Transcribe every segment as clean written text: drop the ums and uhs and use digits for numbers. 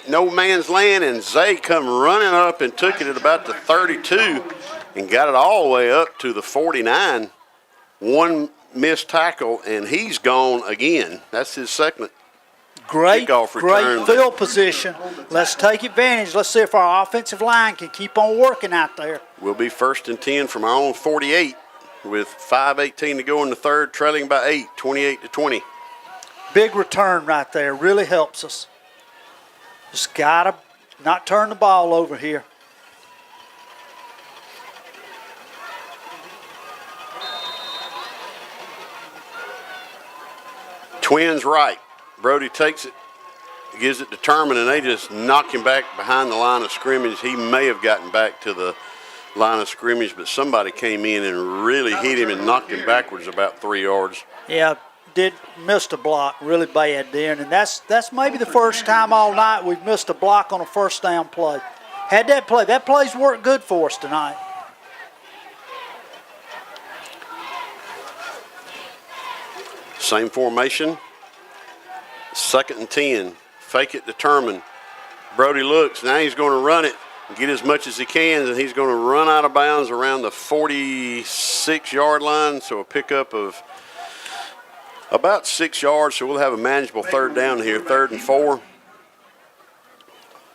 no man's land, and Zay come running up and took it at about the 32 and got it all the way up to the 49. One missed tackle, and he's gone again. That's his second great return. field position. Let's take advantage. Let's see if our offensive line can keep on working out there. We'll be 1st and 10 from our own 48 with 5:18 to go in the third, trailing by 8, 28-20. Big return right there. Really helps us. Just got to not turn the ball over here. Twins right. Brody takes it, gives it to Turman, and they just knock him back behind the line of scrimmage. He may have gotten back to the line of scrimmage, but somebody came in and really hit him and knocked him backwards about 3 yards. Yeah, missed a block really bad there, and that's maybe the first time all night we've missed a block on a first down play. Had that play. That play's worked good for us tonight. Same formation. 2nd and 10. Fake it, determined. Brody looks. Now he's going to run it and get as much as he can, and he's going to run out of bounds around the 46-yard line. So a pickup of about 6 yards. So we'll have a manageable 3rd down here, 3rd and 4.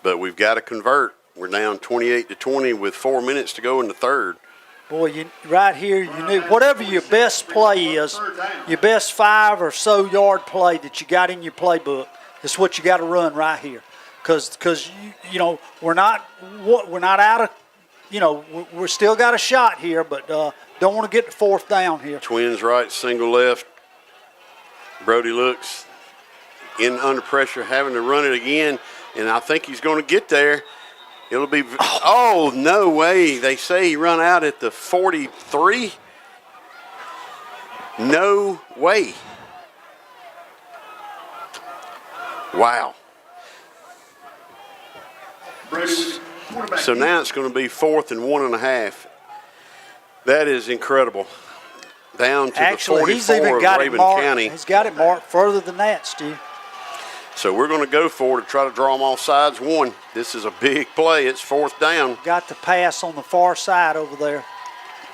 But we've got to convert. We're down 28-20 with 4 minutes to go in the third. Boy, right here, you knew whatever your best play is, your best 5 or so yard play that you got in your playbook, is what you got to run right here, because you know we're not out of, you know, we're still got a shot here, but don't want to get the 4th down here. Twins right, single left. Brody looks in under pressure, having to run it again, and I think he's going to get there. It'll be, oh, no way. They say he run out at the 43. No way. Wow. So now it's going to be 4th and 1.5. That is incredible. Down to the 44 of Raven County. He's got it marked further than that, Steve. So we're going to go for it to try to draw them off sides 1. This is a big play. It's 4th down. Got the pass on the far side over there.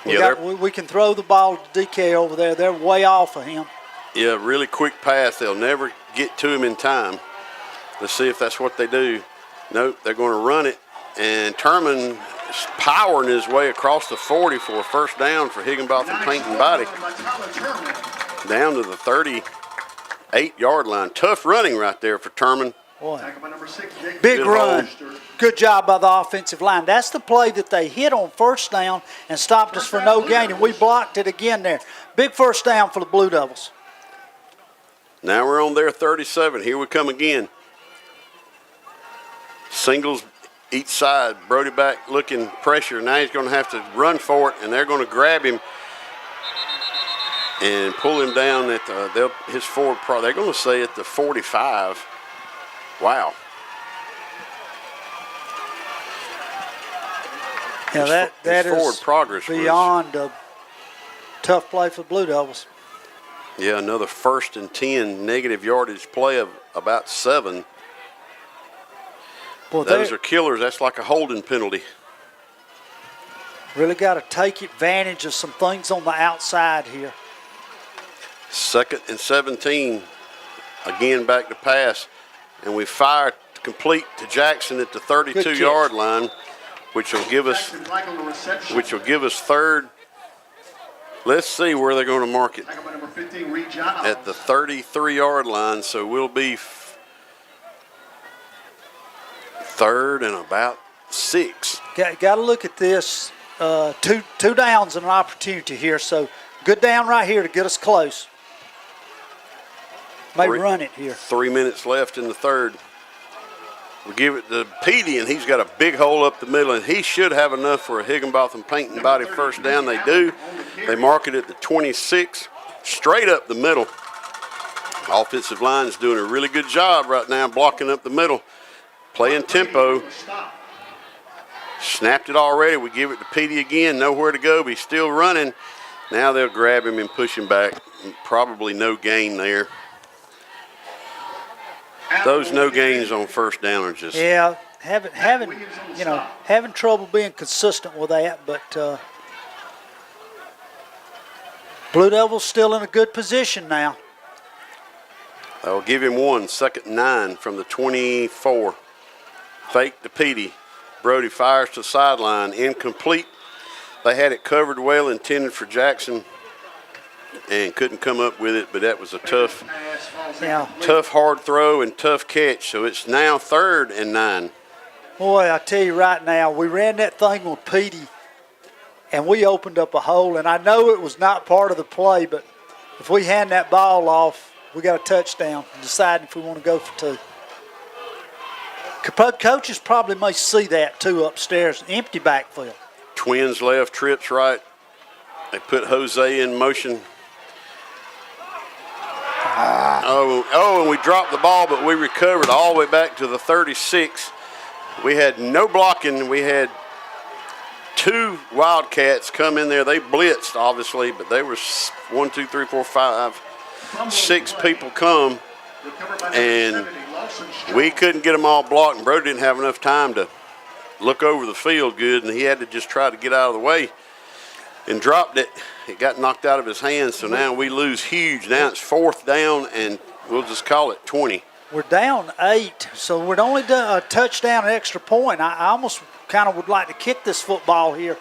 We can throw the ball to DK over there. They're way off of him. Yeah, really quick pass. They'll never get to him in time. Let's see if that's what they do. Nope, they're going to run it. And Turman is powering his way across the 40 for a 1st down for Higginbotham Paint and Body. Down to the 38-yard line. Tough running right there for Turman. Boy, big run. Good job by the offensive line. That's the play that they hit on 1st down and stopped us for no gain, and we blocked it again there. Big 1st down for the Blue Devils. Now we're on their 37. Here we come again. Singles each side. Brody back looking pressure. Now he's going to have to run for it, and they're going to grab him and pull him down at his forward. They're going to say at the 45. Wow. Yeah, that is forward progress beyond a tough play for the Blue Devils. Yeah, another 1st and 10 negative yardage play of about 7. Boy, those are killers. That's like a holding penalty. Really got to take advantage of some things on the outside here. 2nd and 17. Again, back to pass. And we fire complete to Jackson at the 32-yard line, which will give us 3rd. Let's see where they're going to mark it. At the 33-yard line, so we'll be 3rd and about 6. Got to look at this. Two downs and an opportunity here. So good down right here to get us close. Maybe run it here. 3 minutes left in the third. We give it to Petey, and he's got a big hole up the middle, and he should have enough for a Higginbotham Paint and Body 1st down. They do. They mark it at the 26, straight up the middle. Offensive line is doing a really good job right now blocking up the middle, playing tempo. Snapped it already. We give it to Petey again. Nowhere to go, but he's still running. Now they'll grab him and push him back. Probably no gain there. Those no gains on first down are just. Yeah, having trouble being consistent with that, but Blue Devils still in a good position now. I'll give him one. 2nd and 9 from the 24. Fake to Petey. Brody fires to the sideline. Incomplete. They had it covered well, intended for Jackson, and couldn't come up with it, but that was a tough, hard throw and tough catch. So it's now 3rd and 9. Boy, I tell you right now, we ran that thing with Petey, and we opened up a hole. And I know it was not part of the play, but if we hand that ball off, we got a touchdown, deciding if we want to go for 2. Coaches probably may see that too upstairs, empty backfield. Twins left, trips right. They put Jose in motion. And we dropped the ball, but we recovered all the way back to the 36. We had no blocking. We had 2 Wildcats come in there. They blitzed, obviously, but they were 1, 2, 3, 4, 5, 6 people come, and we couldn't get them all blocked, and Brody didn't have enough time to look over the field good, and he had to just try to get out of the way and dropped it. It got knocked out of his hands, so now we lose huge. Now it's 4th down, and we'll just call it 20. We're down 8, so we're only done a touchdown, an extra point. I almost kind of would like to kick this football here.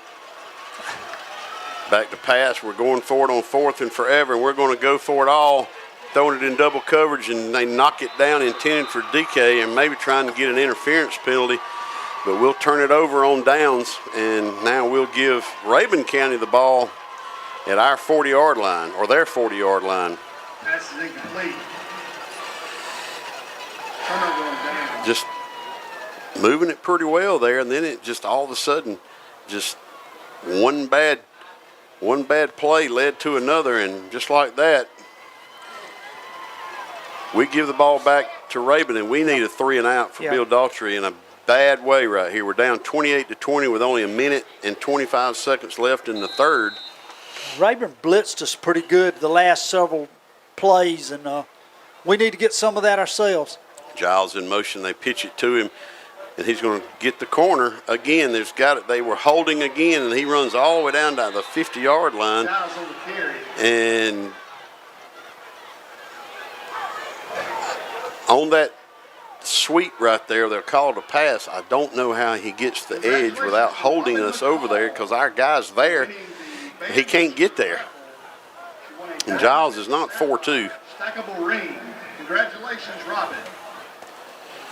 Back to pass. We're going for it on 4th and forever, and we're going to go for it all, throwing it in double coverage, and they knock it down, intended for DK, and maybe trying to get an interference penalty. But we'll turn it over on downs, and now we'll give Rabun County the ball at our 40-yard line, or their 40-yard line. Pass is incomplete. Turnover on downs. Just moving it pretty well there, and then it just all of a sudden, just one bad play led to another, and just like that, we give the ball back to Rabun, and we need a 3 and out for Bill Daughtry in a bad way right here. We're down 28-20 with only a minute and 25 seconds left in the 3rd. Rabun blitzed us pretty good the last several plays, and we need to get some of that ourselves. Giles in motion. They pitch it to him, and he's going to get the corner again. They were holding again, and he runs all the way down to the 50-yard line. Giles on the carry. And on that sweep right there, they're called a pass. I don't know how he gets the edge without holding us over there, because our guy's there. He can't get there. And Giles is not 4'2". Stackable ring. Congratulations, Robin.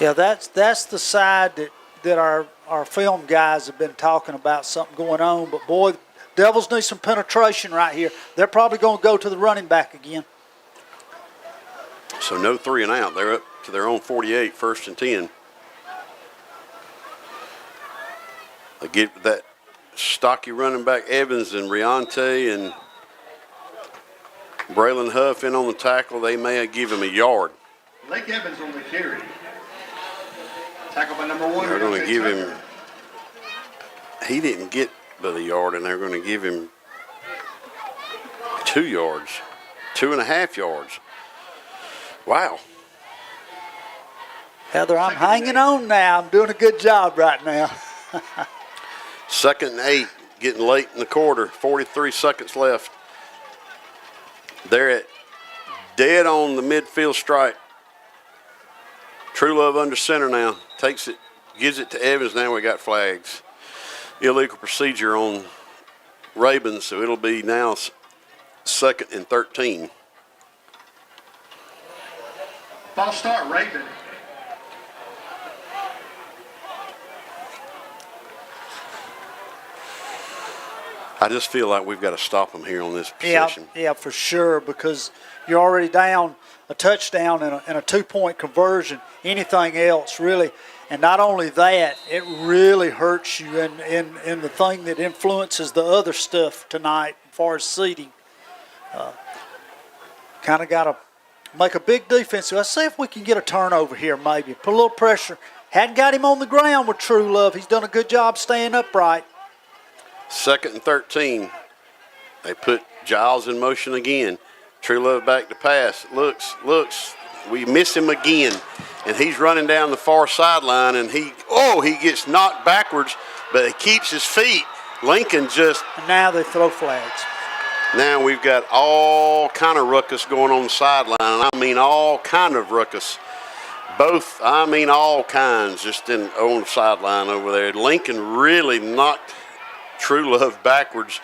Yeah, that's the side that our film guys have been talking about, something going on. But, boy, Devils need some penetration right here. They're probably going to go to the running back again. So no 3 and out. They're up to their own 48, 1st and 10. They get that stocky running back Evans and Riante and Braylon Huff in on the tackle. They may give him a yard. Blake Evans on the carry. Tackle by number 1. They're going to give him, he didn't get but a yard, and they're going to give him 2 yards, 2.5 yards. Wow. Heather, I'm hanging on now. I'm doing a good job right now. 2nd and 8, getting late in the quarter, 43 seconds left. They're at dead on the midfield stripe. True Love under center now. Takes it, gives it to Evans. Now we got flags. Illegal procedure on Rabun, so it'll be now 2nd and 13. False start, Rabun. I just feel like we've got to stop them here on this position. Yeah, for sure, because you're already down a touchdown and a 2-point conversion. Anything else, really. And not only that, it really hurts you in the thing that influences the other stuff tonight as far as seeding. Kind of got to make a big defense. Let's see if we can get a turnover here maybe. Put a little pressure. Hadn't got him on the ground with True Love. He's done a good job staying upright. 2nd and 13. They put Giles in motion again. True Love back to pass. Looks. We miss him again. and he's running down the far sideline, and he gets knocked backwards, but he keeps his feet. Lincoln just. And now they throw flags. Now we've got all kind of ruckus going on the sideline, and I mean all kind of ruckus. All kinds, just on the sideline over there. Lincoln really knocked True Love backwards,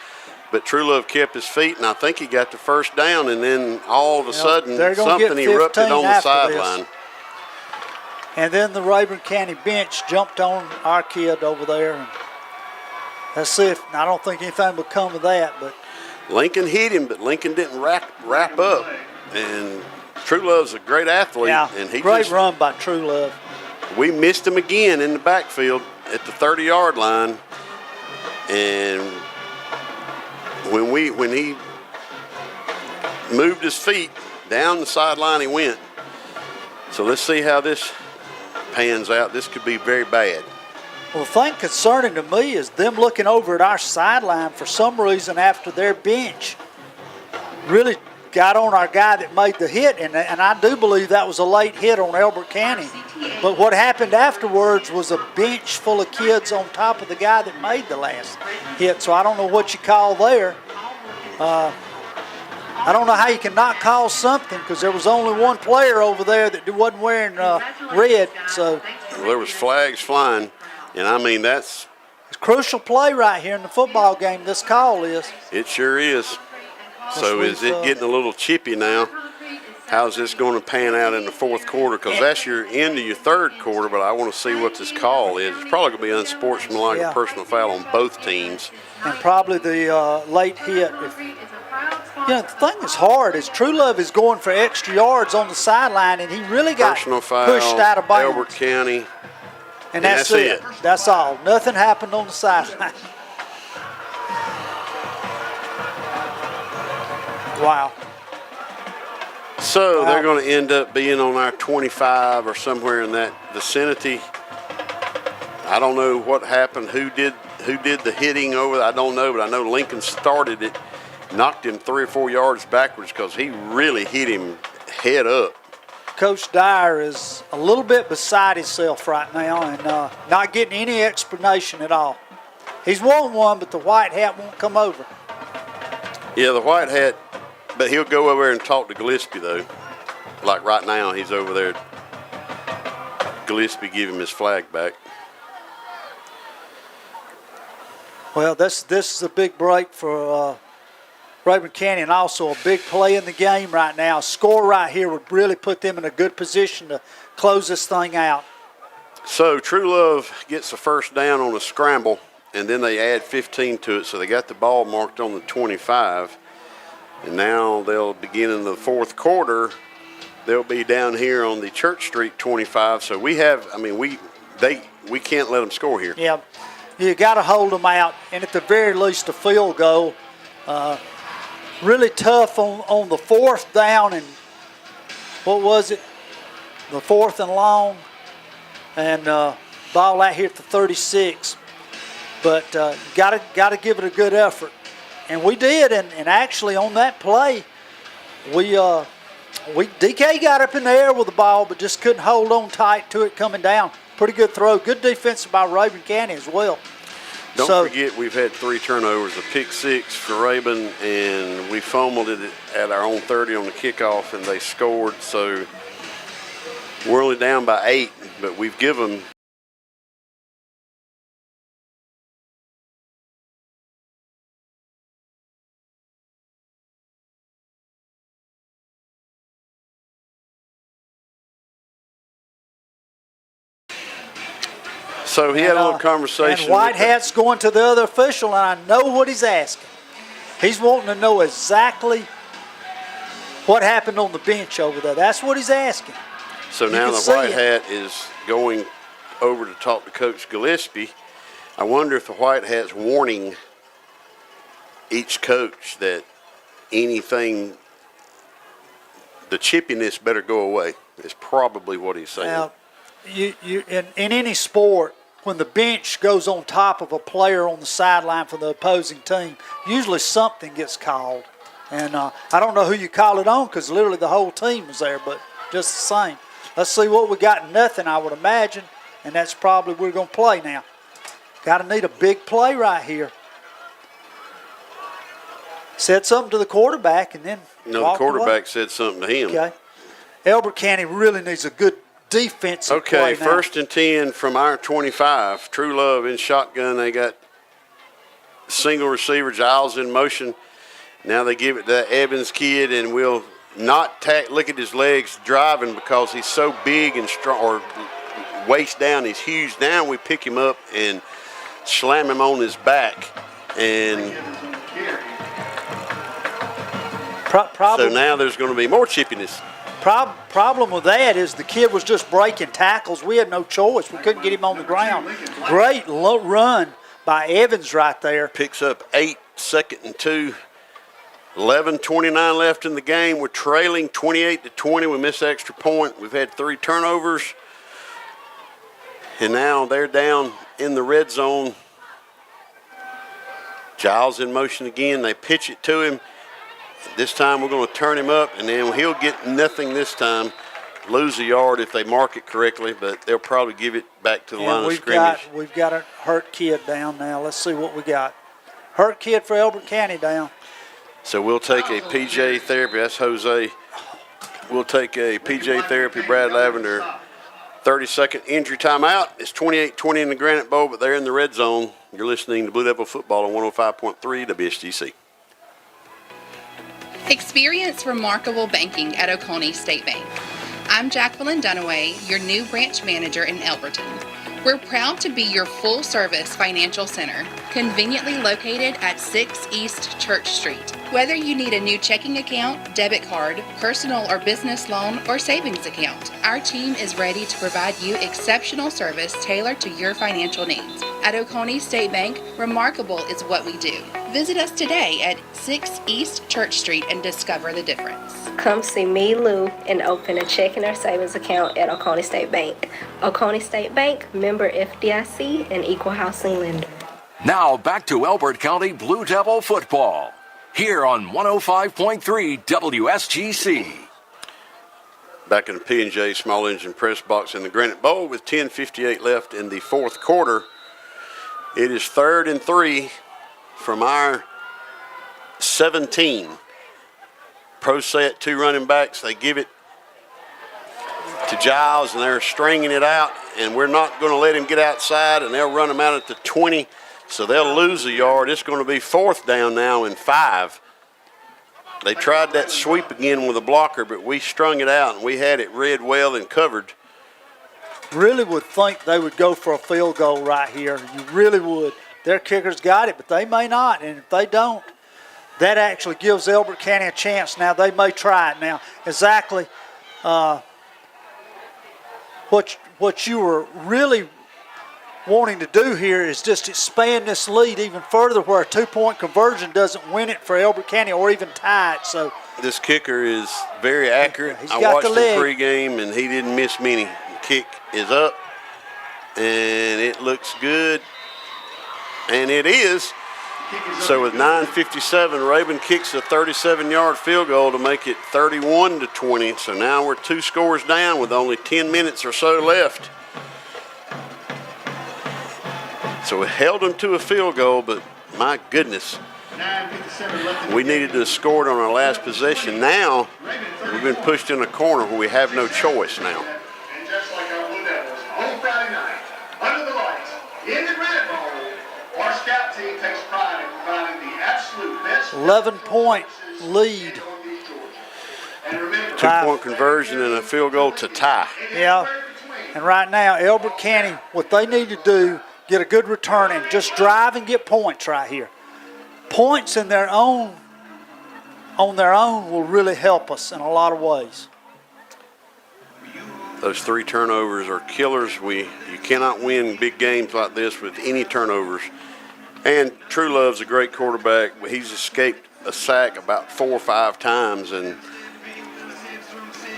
but True Love kept his feet, and I think he got the first down, and then all of a sudden something erupted on the sideline. And then the Rayburn County bench jumped on our kid over there. And let's see if, I don't think anything will come of that, but. Lincoln hit him, but Lincoln didn't wrap up, and True Love's a great athlete. Yeah, and he great run by True Love. We missed him again in the backfield at the 30-yard line, and when he moved his feet down the sideline, he went. So let's see how this pans out. This could be very bad. Well, the thing concerning to me is them looking over at our sideline for some reason after their bench really got on our guy that made the hit, and I do believe that was a late hit on Elbert County. But what happened afterwards was a bench full of kids on top of the guy that made the last hit, so I don't know what you call there. I don't know how you can not call something because there was only one player over there that wasn't wearing red. So well, there was flags flying, and I mean that's a crucial play right here in the football game. This call is. It sure is. So is it getting a little chippy now? How's this going to pan out in the fourth quarter? Because that's your end of your third quarter, but I want to see what this call is. It's probably going to be unsportsmanlike or personal foul on both teams. And probably the late hit. The thing that's hard is True Love is going for extra yards on the sideline, and he really got personal foul, pushed out of bounds. Elbert County. And that's it. That's all. Nothing happened on the sideline. Wow. So they're going to end up being on our 25 or somewhere in that vicinity. I don't know what happened, who did the hitting over there. I don't know, but I know Lincoln started it, knocked him 3 or 4 yards backwards because he really hit him head up. Coach Dyer is a little bit beside himself right now and not getting any explanation at all. He's won one, but the white hat won't come over. Yeah, the white hat. But he'll go over there and talk to Gillespie, though. Like right now, he's over there. Gillespie give him his flag back. Well, this is a big break for Rayburn County, and also a big play in the game right now. A score right here would really put them in a good position to close this thing out. So True Love gets the first down on a scramble, and then they add 15 to it, so they got the ball marked on the 25. And now they'll begin in the fourth quarter. They'll be down here on the Church Street 25. So we can't let them score here. Yeah, you got to hold them out, and at the very least a field goal. Really tough on the fourth down and what was it? The fourth and long, and ball out here at the 36. But got to give it a good effort. And we did, and actually on that play, DK got up in the air with the ball, but just couldn't hold on tight to it coming down. Pretty good throw. Good defense by Rayburn County as well. Don't forget we've had 3 turnovers, a pick 6 for Rayburn, and we fumbled it at our own 30 on the kickoff, and they scored. So we're only down by 8, but we've given. So he had a little conversation. And White Hat's going to the other official, and I know what he's asking. He's wanting to know exactly what happened on the bench over there. That's what he's asking. So now the White Hat is going over to talk to Coach Gillespie. I wonder if the White Hat's warning each coach that anything, the chippiness better go away, is probably what he's saying. Now, in any sport, when the bench goes on top of a player on the sideline for the opposing team, usually something gets called. And I don't know who you call it on because literally the whole team was there, but just the same. Let's see what we got. Nothing, I would imagine, and that's probably we're going to play now. Got to need a big play right here. Said something to the quarterback, and then No, the walked away. quarterback said something to him. Okay. Elbert County really needs a good defensive play Okay, now. 1st and 10 from our 25. True Love in shotgun. They got single receiver, Giles in motion. Now they give it to that Evans kid, and we'll not look at his legs driving because he's so big and strong, or waist down, he's huge. Now we pick him up and slam him on his back. And so now there's going to be more chippiness. Problem with that is the kid was just breaking tackles. We had no choice. We couldn't get him on the ground. Great low run by Evans right there. Picks up 8, 2nd and 2. 11:29 left in the game. We're trailing 28-20. We missed the extra point. We've had 3 turnovers. And now they're down in the red zone. Giles in motion again. They pitch it to him. This time we're going to turn him up, and then he'll get nothing this time. Lose a yard if they mark it correctly, but they'll probably give it back to the line of scrimmage. We've got a hurt kid down now. Let's see what we got. Hurt kid for Elbert County down. So we'll take a PJ therapy. That's Jose. We'll take a PJ therapy, Brad Lavender. 30-second injury timeout. It's 28-20 in the Granite Bowl, but they're in the red zone. You're listening to Blue Devil Football on 105.3 WSGC. Experience remarkable banking at Oconee State Bank. I'm Jacqueline Dunaway, your new branch manager in Elberton. We're proud to be your full-service financial center, conveniently located at 6 East Church Street. Whether you need a new checking account, debit card, personal or business loan, or savings account, our team is ready to provide you exceptional service tailored to your financial needs. At Oconee State Bank, remarkable is what we do. Visit us today at 6 East Church Street and discover the difference. Come see me, Lou, and open a checking or savings account at Oconee State Bank. Oconee State Bank, member FDIC, and equal housing lender. Now back to Elbert County Blue Devil football. Here on 105.3 WSGC. Back in the P&J Small Engine Press Box in the Granite Bowl with 10:58 left in the fourth quarter. It is 3rd and 3 from our 17. Pro set, 2 running backs. They give it to Giles, and they're stringing it out, and we're not going to let him get outside, and they'll run him out at the 20. So they'll lose a yard. It's going to be 4th down now and 5. They tried that sweep again with a blocker, but we strung it out, and we had it read well and covered. Really would think they would go for a field goal right here. You really would. Their kickers got it, but they may not. And if they don't, that actually gives Elbert County a chance. Now, they may try it. Now, exactly what you were really wanting to do here is just expand this lead even further where a 2-point conversion doesn't win it for Elbert County or even tie it. So this kicker is very accurate. He's I got watched the him leg. pregame, and he didn't miss many. The kick is up, and it looks good, and it is. So with 9:57, Rabun kicks a 37-yard field goal to make it 31-20. So now we're 2 scores down with only 10 minutes or so left. So we held them to a field goal, but my goodness, we needed to have scored on our last possession. Now we've been pushed in a corner where we have no choice now. And just like our Blue Devils, on Friday night, under the lights, in the Granite Bowl, our scout team takes pride in providing the absolute best 11-point lead. And remember, 2-point conversion and a field goal to tie. Yeah. And right now, Elbert County, what they need to do, get a good return and just drive and get points right here. Points on their own will really help us in a lot of ways. Those 3 turnovers are killers. You cannot win big games like this with any turnovers. And True Love's a great quarterback. He's escaped a sack about 4 or 5 times, and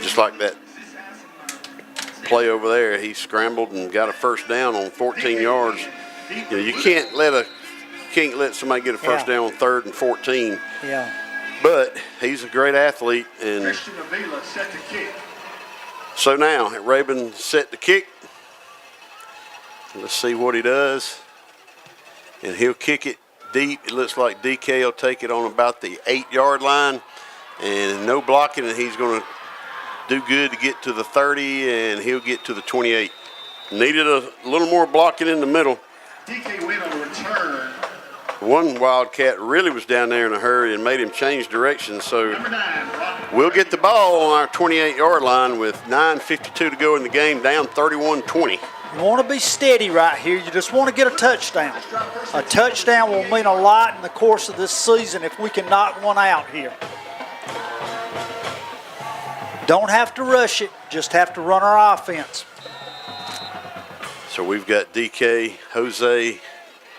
just like that play over there, he scrambled and got a first down on 14 yards. You know, you can't let somebody get a first down on 3rd and 14. Yeah. But he's a great athlete, and Christian Avila set to kick. So now, Rabun set the kick. Let's see what he does. And he'll kick it deep. It looks like DK will take it on about the 8-yard line. And no blocking, and he's going to do good to get to the 30, and he'll get to the 28. Needed a little more blocking in the middle. DK went on a return. One Wildcat really was down there in a hurry and made him change direction. So Number 9, Rock. we'll get the ball on our 28-yard line with 9:52 to go in the game, down 31-20. You want to be steady right here. You just want to get a touchdown. A touchdown will mean a lot in the course of this season if we can knock one out here. Don't have to rush it, just have to run our offense. So we've got DK, Jose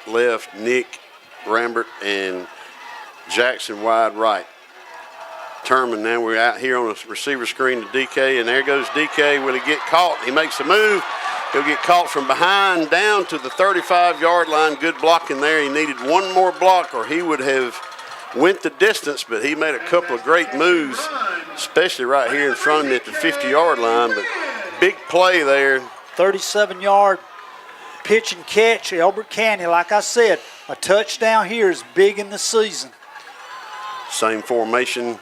left, Nick, Rambert, and Jackson wide right. Turman, now we're out here on a receiver screen to DK, and there goes DK. Will he get caught? He makes a move. He'll get caught from behind down to the 35-yard line. Good blocking there. He needed one more block or he would have went the distance, but he made a couple of great moves, especially right here in front of me at the 50-yard line. But big play there. 37-yard pitch and catch, Elbert County. Like I said, a touchdown here is big in the season. Same formation,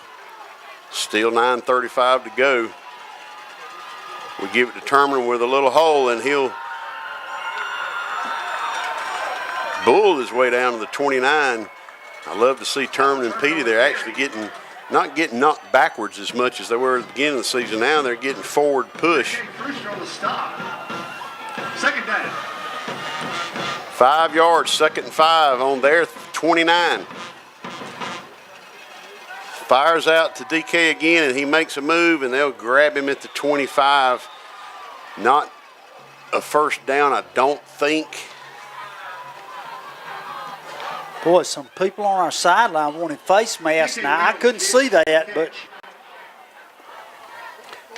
still 9:35 to go. We give it to Turman with a little hole, and he'll bull his way down to the 29. I love to see Turman and Petey. They're actually not getting knocked backwards as much as they were at the beginning of the season. Now they're getting forward push. Crucial to stop. Second down. 5 yards, 2nd and 5 on their 29. Fires out to DK again, and he makes a move, and they'll grab him at the 25. Not a first down, I don't think. Boy, some people on our sideline wanted face masks. Now, I couldn't see that, but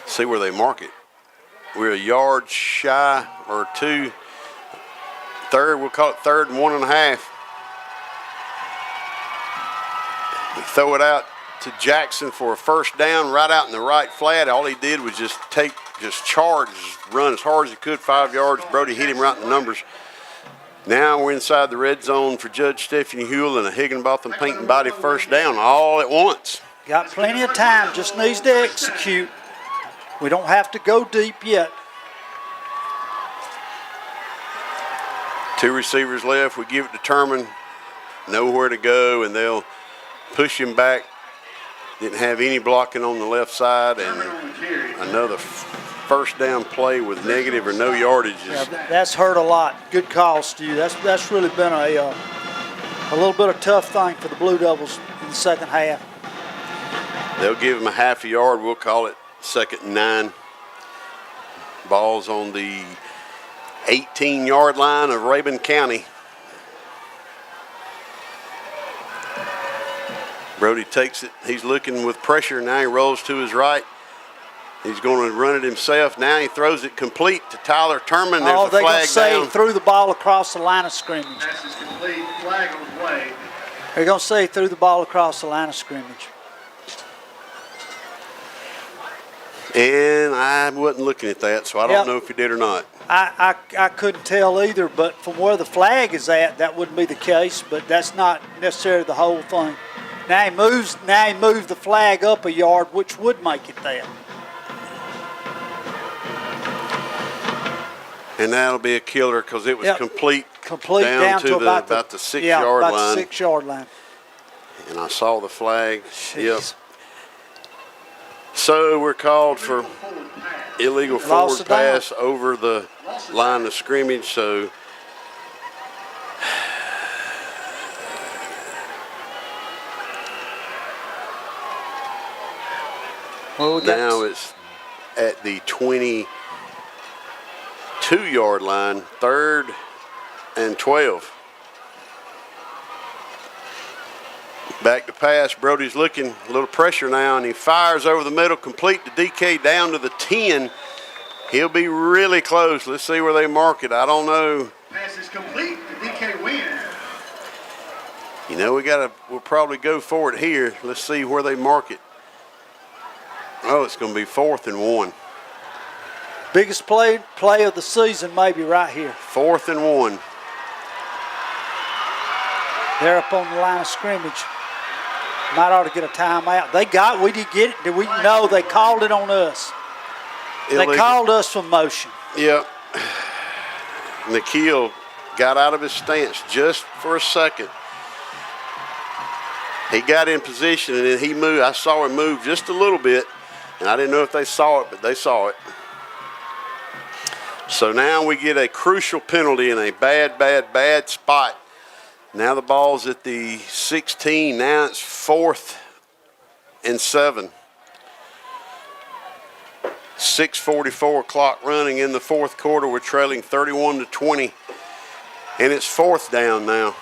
See where they mark it. We're a yard shy or two. Third, we'll call it 3rd and 1.5. We throw it out to Jackson for a first down right out in the right flat. All he did was just charge, run as hard as he could, 5 yards. Brody hit him right in the numbers. Now we're inside the red zone for Judge Stephanie Hewell and a Higginbotham paint and body first down all at once. got plenty of time, just needs to execute. We don't have to go deep yet. 2 receivers left. We give it to Turman. Nowhere to go, and they'll push him back. Didn't have any blocking on the left side, and another first down play with negative or no yardage. Yeah, that's hurt a lot. Good call, Stu. That's really been a little bit of tough thing for the Blue Devils in the second half. They'll give him a half a yard. We'll call it 2nd and 9. Ball's on the 18-yard line of Rabun County. Brody takes it. He's looking with pressure. Now he rolls to his right. He's going to run it himself. Now he throws it complete to Tyler Turman. There's Oh, a they're going flag to say down. he threw the ball across the line of scrimmage. Pass is complete. Flag on the play. They're going to say he threw the ball across the line of scrimmage. And I wasn't looking at that, so I don't Yep. know if he did or not. I couldn't tell either, but from where the flag is at, that wouldn't be the case, but that's not necessarily the whole thing. Now he moved the flag up a yard, which would make it that. And that'll be a killer because it was Yep. complete Down to about the 6-yard about line. the 6-yard line. And I saw the flag. Yep. Jeez. So we're called for illegal Lost forward it down. pass over the line of scrimmage. So Well, we got now it's at the 22-yard line, 3rd and 12. Back to pass. Brody's looking, a little pressure now, and he fires over the middle, complete to DK down to the 10. He'll be really close. Let's see where they mark it. I don't know. Pass is complete. The DK win. You know, we'll probably go for it here. Let's see where they mark it. Oh, it's going to be 4th and 1. Biggest play of the season, maybe right here. 4th and 1. They're up on the line of scrimmage. Might ought to get a timeout. We did get it. Did we? No, they called it on us. Illegal. They called us for motion. Yep. Nikhil got out of his stance just for a second. He got in position and then he moved. I saw him move just a little bit, and I didn't know if they saw it, but they saw it. So now we get a crucial penalty in a bad spot. Now the ball's at the 16. Now it's 4th and 7. 6:44 clock running in the 4th quarter. We're trailing 31-20, and it's 4th down now.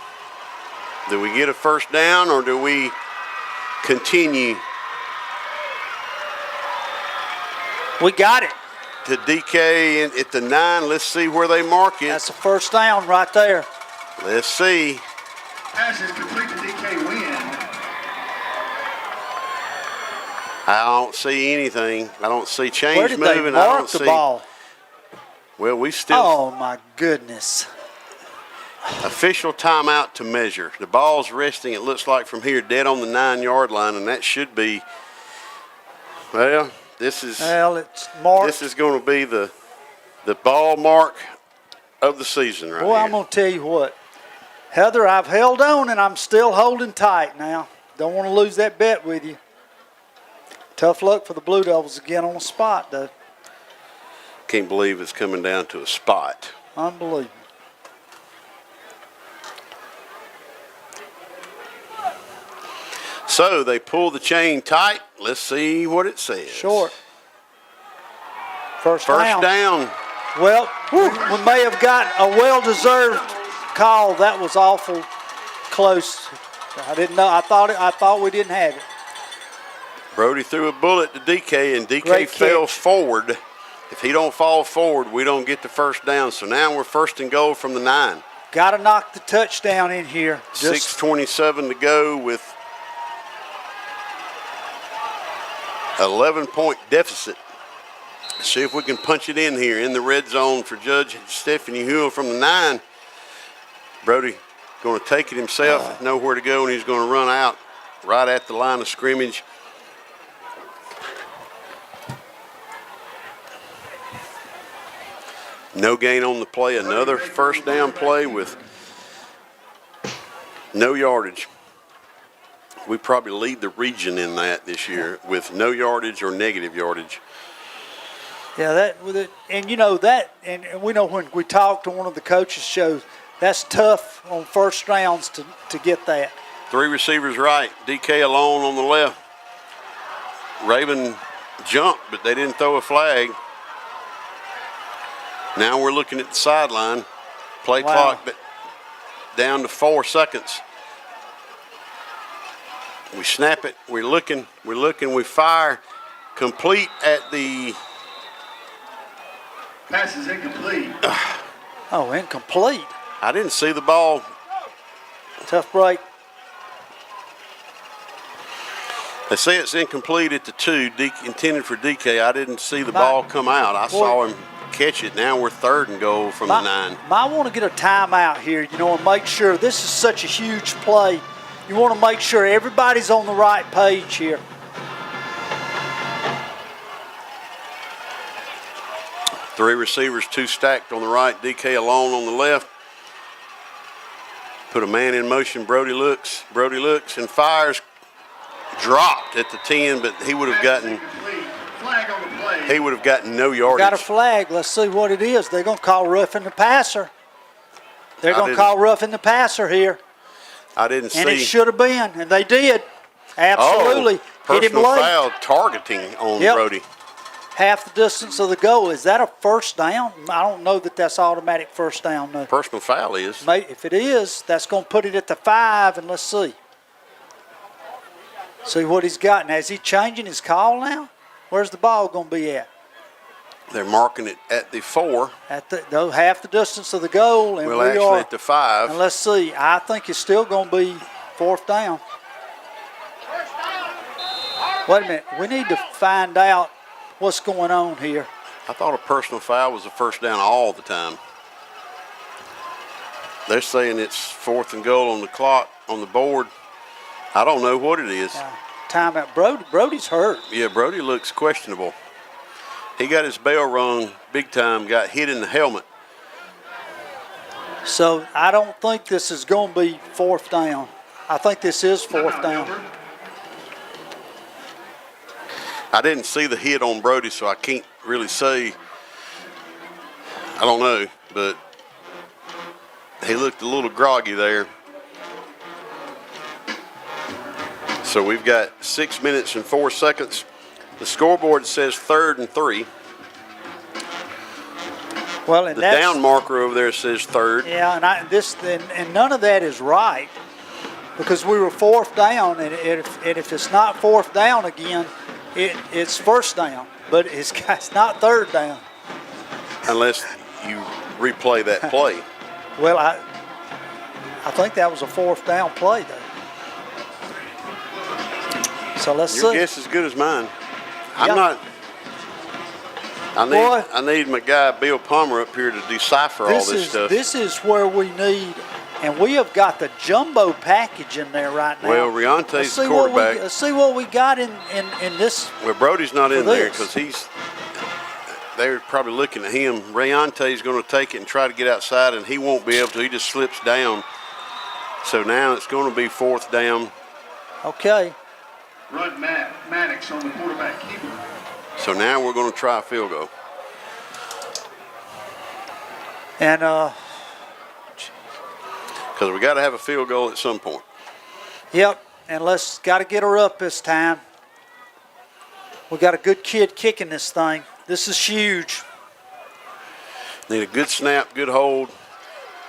Do we get a first down or do we continue? We got it. To DK at the 9. Let's see where they mark it. That's a first down right there. Let's see. Pass is complete to DK Wynn. I don't see anything. I don't see change Where did moving. they I mark don't the see. ball? Well, we still Oh, my goodness. official timeout to measure. The ball's resting. It looks like from here, dead on the 9-yard line, and that should be. Well, this is. Well, it's marked. This is going to be the ball mark of the season right Boy, here. I'm going to tell you what. Heather, I've held on and I'm still holding tight now. Don't want to lose that bet with you. Tough luck for the Blue Devils again on the spot, though. Can't believe it's coming down to a spot. Unbelievable. So they pull the chain tight. Let's see what it says. Short. First First down. Well, we may have got a well-deserved call. That was awful close. I didn't know. I thought we didn't have it. Brody threw a bullet to DK, and DK Great fell catch. forward. If he don't fall forward, we don't get the first down. So now we're 1st and goal from the 9. Got to knock the touchdown in here. 6:27 to go with 11-point deficit. See if we can punch it in here in the red zone for Judge Stephanie Huell from the 9. Brody going to take it himself, nowhere to go, and he's going to run out right at the line of scrimmage. No gain on the play. Another first down play with no yardage. We probably lead the region in that this year with no yardage or negative yardage. Yeah, that with it, and you know that, and we know when we talked to one of the coaches' shows, that's tough on first rounds to get that. 3 receivers right, DK alone on the left. Raven jumped, but they didn't throw a flag. Now we're looking at the sideline. Play clock but down to 4 seconds. We snap it. We're looking. We fire. Complete at the. Pass is incomplete. Oh, incomplete. I didn't see the ball. Tough break. They say it's incomplete at the 2, intended for DK. I didn't see the ball come out. I saw him catch it. Now we're 3rd and goal from the 9. I want to get a timeout here, you know, and make sure this is such a huge play. You want to make sure everybody's on the right page here. Three receivers, 2 stacked on the right, DK alone on the left. Put a man in motion. Brody looks and fires. Dropped at the 10, but he would have gotten. Flag on the play. He would have gotten no yardage. Got a flag. Let's see what it is. They're going to call roughing the passer. They're going to call roughing the passer here. I didn't see. And it should have been, and they did. Absolutely. Hit him Personal late. foul targeting on Brody. Half the distance of the goal. Is that a first down? I don't know that that's automatic first down. No. Personal foul is. If it is, that's going to put it at the 5, and let's see. See what he's got. Now, is he changing his call now? Where's the ball going to be at? They're marking it at the 4. At the half the distance of the goal, and Well, we actually are at the 5. And let's see. I think it's still going to be 4th down. Wait a minute. We need to find out what's going on here. I thought a personal foul was a first down all the time. They're saying it's 4th and goal on the clock, on the board. I don't know what it is. Timeout. Brody's hurt. Yeah, Brody looks questionable. He got his bell rung big time, got hit in the helmet. So I don't think this is going to be 4th down. I think this is 4th down. I didn't see the hit on Brody, so I can't really say. I don't know, but he looked a little groggy there. So we've got 6 minutes and 4 seconds. The scoreboard says 3rd and 3. Well, and The that's, down marker over there says 3rd. Yeah, and none of that is right because we were 4th down, and if it's not 4th down again, it's 1st down, but it's not 3rd down. Unless you replay that play. Well, I think that was a 4th down play, though. So let's Your see. guess is good as mine. I'm Yeah. not. Boy. I need my guy Bill Palmer up here to decipher all this stuff. This is where we need, and we have got the jumbo package in there right now. Well, Riante's the quarterback. Let's see what we got in this. Well, Brody's not in there this. because they're probably looking at him. Riante's going to take it and try to get outside, and he won't be able to. He just slips down. So now it's going to be 4th down. Okay. Rudd Maddox on the quarterback keeper. So now we're going to try a field goal. And Because we got to have a field goal at some point. yep. And let's got to get her up this time. We got a good kid kicking this thing. This is huge. Need a good snap, good hold.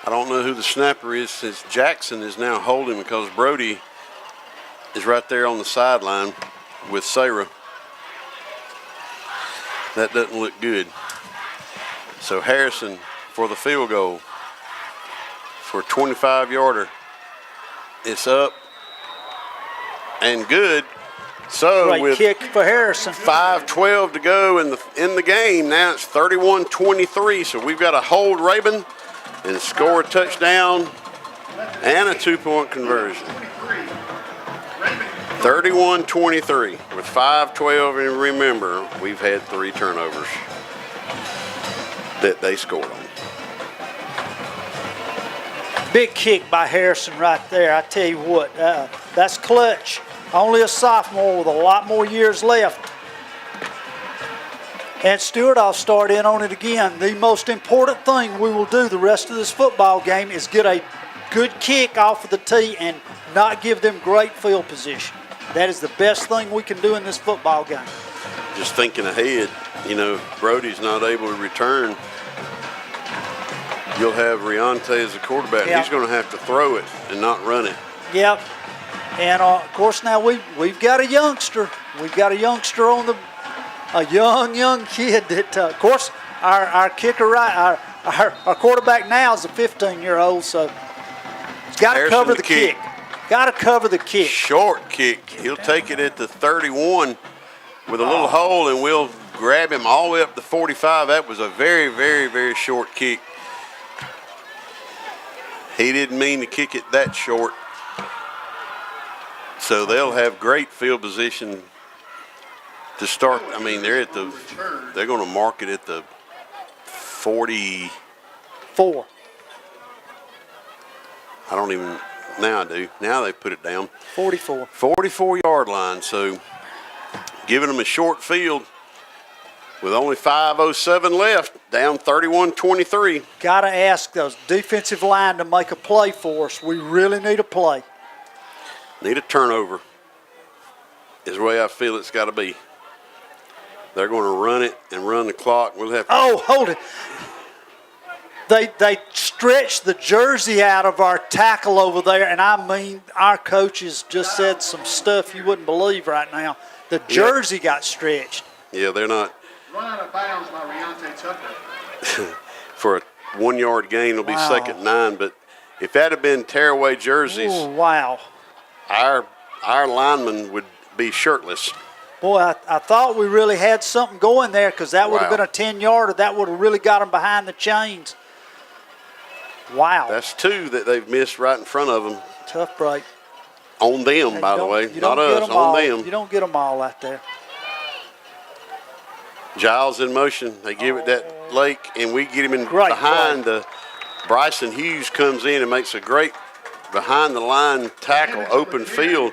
I don't know who the snapper is since Jackson is now holding because Brody is right there on the sideline with Sarah. That doesn't look good. So Harrison for the field goal for a 25-yarder. It's up and good. So Great with kick for Harrison. 5:12 to go in the game. Now it's 31-23. So we've got to hold Rabun and score a touchdown and a 2-point conversion. 31-23 with 5:12, and remember, we've had 3 turnovers that they scored on. Big kick by Harrison right there. I tell you what, that's clutch. Only a sophomore with a lot more years left. And Stewart, I'll start in on it again. The most important thing we will do the rest of this football game is get a good kick off of the tee and not give them great field position. That is the best thing we can do in this football game. Just thinking ahead, Brody's not able to return. You'll have Riante as the quarterback. Yeah. He's going to have to throw it and not run it. Yep. And of course now we've got a youngster. We've got a youngster on a young kid that of course our kicker our quarterback now is a 15-year-old, so he's got to cover the kick. Got to cover the kick. Short kick. He'll take it at the 31 with a little hole, and we'll grab him all the way up to 45. That was a very, very, very short kick. He didn't mean to kick it that short. So they'll have great field position to start. I mean, they're going to mark it at the 44. I don't even, now I do. Now they put it down. 44. 44-yard line. So giving them a short field with only 5:07 left, down 31-23. Got to ask those defensive line to make a play for us. We really need a play. Need a turnover is the way I feel it's got to be. They're going to run it and run the clock. We'll have to. Oh, hold it. They stretched the jersey out of our tackle over there, and I mean, our coaches just said some stuff you wouldn't believe right now. The jersey got stretched. Yeah, they're not. Run out of bounds by Riante Tucker. For a 1-yard gain, it'll be 2nd and 9. But if that had been tearaway jerseys, Oh, wow. our linemen would be shirtless. Boy, I thought we really had something going there because that would have Wow. been a 10-yarder. That would have really got them behind the chains. Wow. That's 2 that they've missed right in front of them. Tough break. On them, by the way. Not us, on them. You don't get them all out there. Giles in motion. They give it that Lake, and we get him in Great behind the. Bryson Hughes comes in and makes a great behind-the-line tackle, open field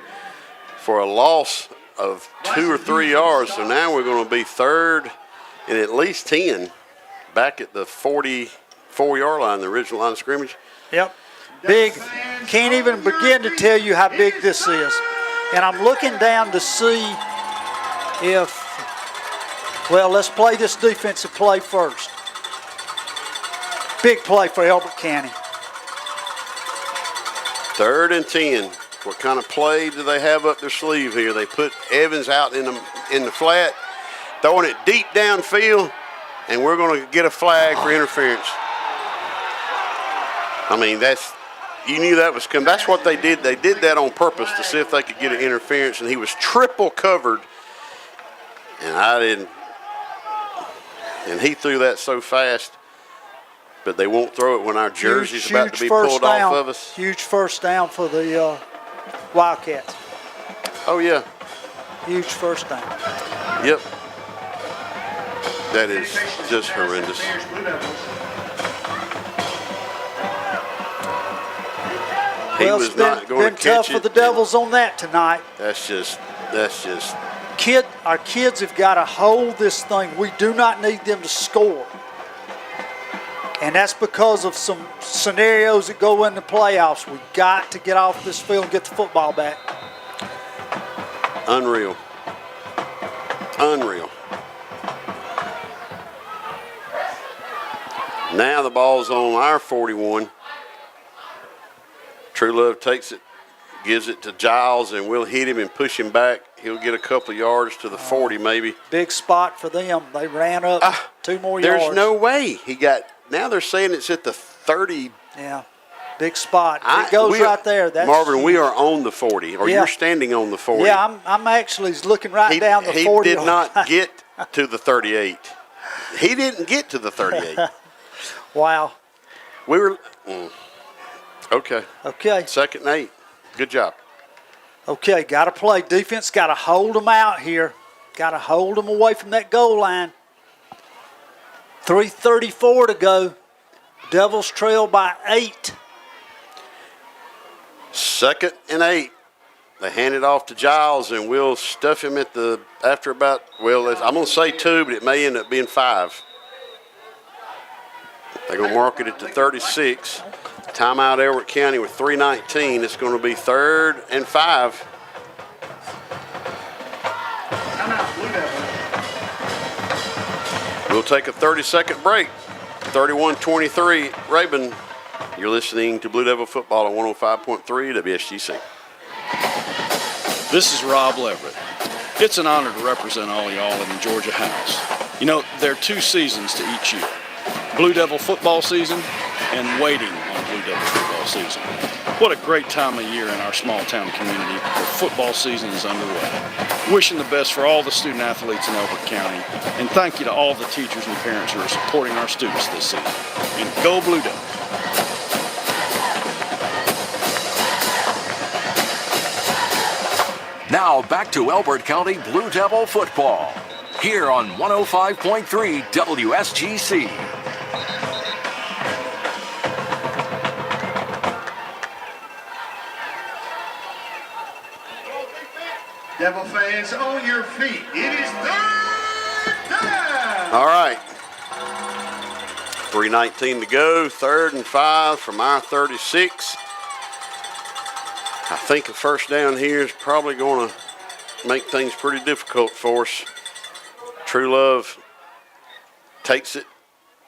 for a loss of 2 or 3 yards. So now we're going to be 3rd and at least 10 back at the 44-yard line, the original line of scrimmage. Yep. Big. Can't even begin to tell you how big this is. And I'm looking down to see if, well, let's play this defensive play first. Big play for Elbert County. 3rd and 10. What kind of play do they have up their sleeve here? They put Evans out in the flat, throwing it deep downfield, and we're going to get a flag for interference. I mean, you knew that was coming. That's what they did. They did that on purpose to see if they could get an interference, and he was triple covered, and I didn't. And he threw that so fast. But they won't throw it when our jersey's about to be pulled off of us. Huge first down for the Wildcats. Oh, yeah. Huge first down. Yep. That is just horrendous. He was not going to catch it. Been tough for the Devils on that tonight. That's just. Our kids have got to hold this thing. We do not need them to score. And that's because of some scenarios that go in the playoffs. We've got to get off this field and get the football back. Unreal. Now the ball's on our 41. True Love takes it, gives it to Giles, and we'll hit him and push him back. He'll get a couple of yards to the 40 maybe. Big spot for them. They ran up 2 more yards. There's no way he got. Now they're saying it's at the 30. Yeah, big spot. It goes right there. That's Marvin, huge. we are on the 40, or you're standing on the 40. Yeah, I'm actually looking right down the 40. He did not get to the 38. He didn't get to the 38. Wow. We were okay. 2nd and 8. Good job. Okay, got to play. Defense got to hold them out here. Got to hold them away from that goal line. 3:34 to go. Devils trail by 8. 2nd and 8. They hand it off to Giles, and we'll stuff him at the after about. Well, I'm going to say 2, but it may end up being 5. They're going to mark it at the 36. Timeout Elbert County with 3:19. It's going to be 3rd and 5. We'll take a 30-second break. 31-23, RABUN. You're listening to Blue Devil Football on 105.3 WSGC. This is Rob Leverett. It's an honor to represent all y'all in the Georgia House. You know, there are 2 seasons to each year. Blue Devil football season and waiting on Blue Devil football season. What a great time of year in our small town community where football season is underway. Wishing the best for all the student athletes in Elbert County, and thank you to all the teachers and parents who are supporting our students this season. And go Blue Devil. Now back to Elbert County Blue Devil football. Here on 105.3 WSGC. Devil fans, on your feet. It is 3rd down. All right. 3:19 to go. 3rd and 5 from our 36. I think a first down here is probably going to make things pretty difficult for us. True Love takes it,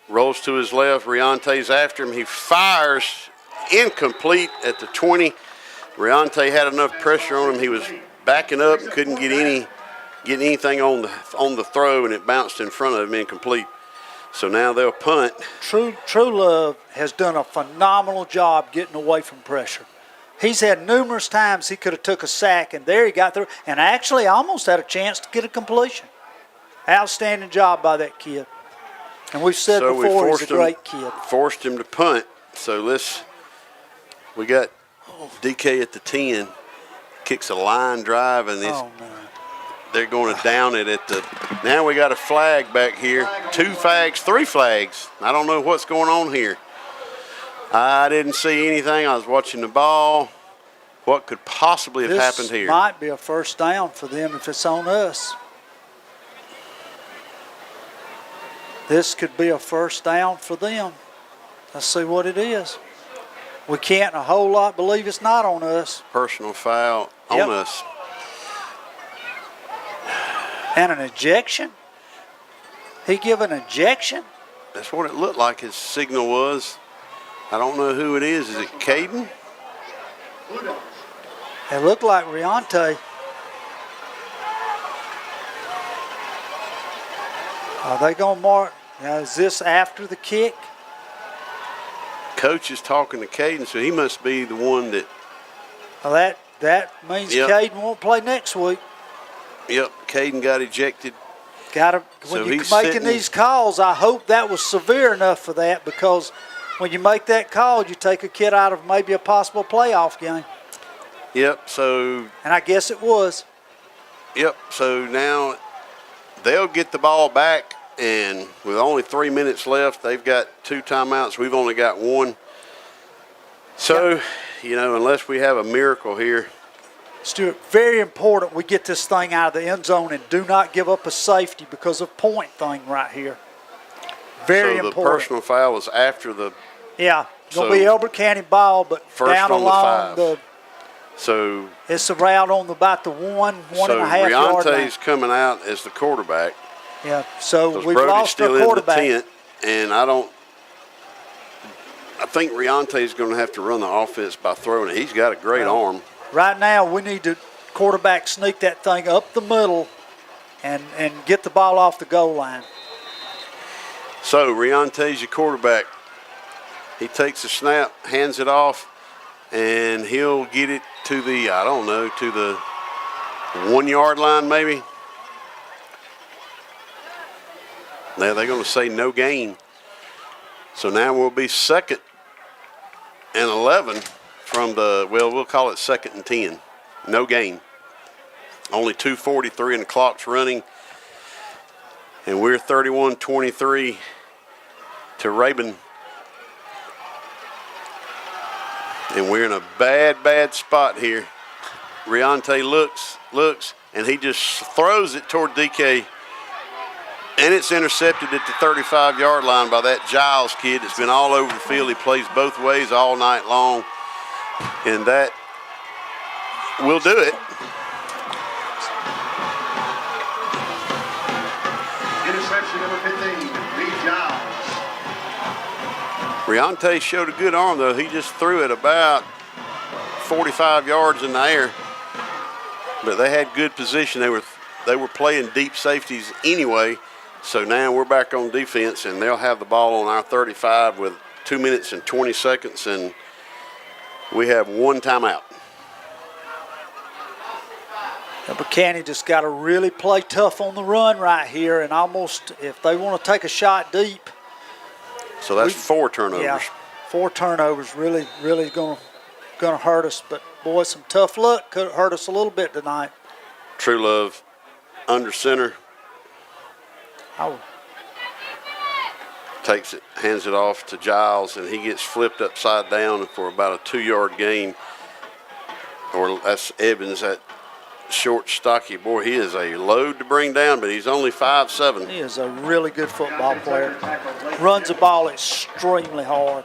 rolls to his left. Riante's after him. He fires incomplete at the 20. Riante had enough pressure on him. He was backing up, couldn't get anything on the throw, and it bounced in front of him, incomplete. So now they'll punt. True Love has done a phenomenal job getting away from pressure. He's had numerous times he could have took a sack, and there he got through, and actually almost had a chance to get a completion. Outstanding job by that kid. And we've said So we before he's a forced him- great kid. Forced him to punt. So we got DK at the 10, kicks a line drive, and Oh, no. they're going to down it at the. Now we got a flag back here. 2 flags, 3 flags. I don't know what's going on here. I didn't see anything. I was watching the ball. What could possibly have happened here? This might be a first down for them if it's on us. This could be a first down for them. Let's see what it is. We can't a whole lot believe it's not on us. Personal foul Yep. on us. And an ejection? He give an ejection? That's what it looked like his signal was. I don't know who it is. Is it Caden? It looked like Riante. Are they going to mark? Now, is this after the kick? Coach is talking to Caden, so he must be the one that. Well, that means Yep. Caden won't play next week. Yep, Caden got ejected. When So you're he's making sitting- these calls, I hope that was severe enough for that, because when you make that call, you take a kid out of maybe a possible playoff game. Yep, so And I guess it was. so now they'll get the ball back, and with only 3 minutes left, they've got 2 timeouts. We've only got 1. So, unless we have a miracle here. Stuart, very important we get this thing out of the end zone and do not give up a safety because of point thing right here. Very so the important. personal foul was after the. Yeah, going So to be Elbert County ball, but first down on the along 5. So it's a route on about the one and a half yard line. Riante's coming out as the quarterback. Yeah, so Because we've Brody's lost our still in the quarterback. tent, and I think Riante's going to have to run the offense by throwing it. He's got a great arm. Right now, we need to quarterback sneak that thing up the middle and get the ball off the goal line. So Riante's your quarterback. He takes the snap, hands it off, and he'll get it to the, to the 1 yard line maybe. Now they're going to say no gain. So now we'll be 2nd and 11 from we'll call it 2nd and 10. No gain. Only 2:43 and the clock's running. And we're 31-23 to RABUN. And we're in a bad spot here. Riante looks, and he just throws it toward DK. And it's intercepted at the 35-yard line by that Giles kid that's been all over the field. He plays both ways all night long. And that will do it. Interception number 15, Lee Giles. Riante showed a good arm, though. He just threw it about 45 yards in the air. But they had good position. They were playing deep safeties anyway. So now we're back on defense, and they'll have the ball on our 35 with 2 minutes and 20 seconds, and we have 1 timeout. Elbert County just got to really play tough on the run right here, and almost if they want to take a shot deep. So that's 4 turnovers. Yeah, 4 turnovers really going to hurt us. But boy, some tough luck could hurt us a little bit tonight. True Love under center. Takes it, hands it off to Giles, and he gets flipped upside down for about a 2-yard gain. Or that's Evans, that short, stocky boy. He is a load to bring down, but he's only 5'7". He is a really good football player. Runs the ball extremely hard.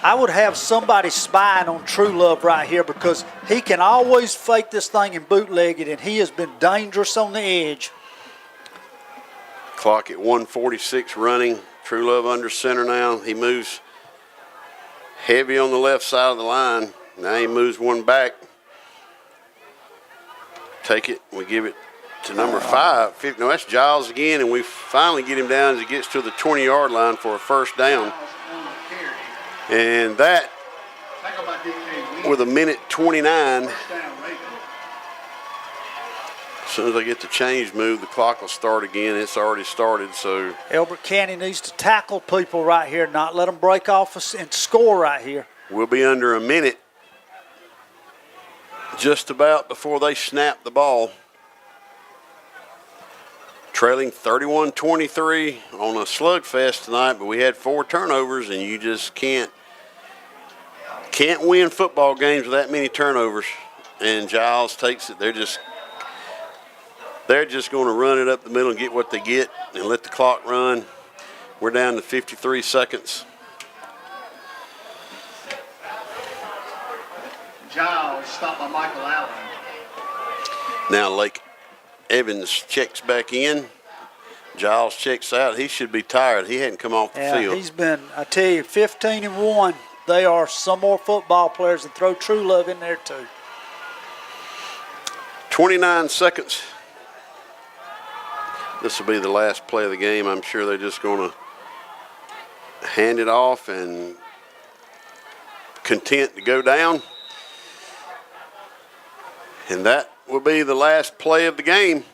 I would have somebody spying on True Love right here, because he can always fake this thing and bootleg it, and he has been dangerous on the edge. Clock at 1:46 running. True Love under center now. He moves heavy on the left side of the line. Now he moves one back. Take it. We give it to number 5. No, that's Giles again, and we finally get him down as he gets to the 20-yard line for a first down. And that, with 1:29, as soon as I get the change move, the clock will start again. It's already started, so. Elbert County needs to tackle people right here, not let them break off and score right here. We'll be under a minute just about before they snap the ball. Trailing 31-23 on a slugfest tonight, but we had 4 turnovers, and you just can't win football games with that many turnovers. And Giles takes it. They're just going to run it up the middle and get what they get and let the clock run. We're down to 53 seconds. Giles stopped by Michael Allen. Now Lake Evans checks back in. Giles checks out. He should be tired. He hadn't come off the field. He's been, I tell you, 15-1. They are some more football players, and throw True Love in there too. 29 seconds. This will be the last play of the game. I'm sure they're just going to hand it off and content to go down. And that will be the last play of the game.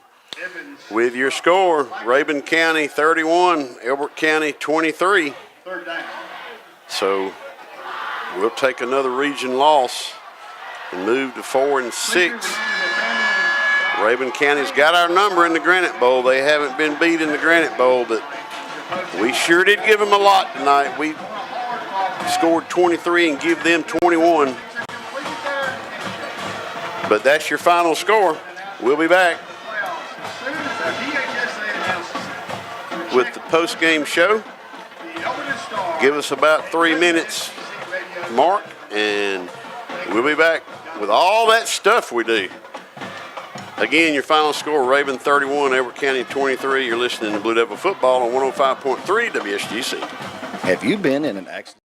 With your score, Rabun County 31, Elbert County 23. Third down. So we'll take another region loss and move to 4 and 6. Rabun County's got our number in the Granite Bowl. They haven't been beat in the Granite Bowl, but we sure did give them a lot tonight. We scored 23 and give them 21. But that's your final score. We'll be back with the post-game show. Give us about 3 minutes, Mark, and we'll be back with all that stuff we do. Again, your final score, Rabun 31, Elbert County 23. You're listening to Blue Devil Football on 105.3 WSGC. Have you been in an accident?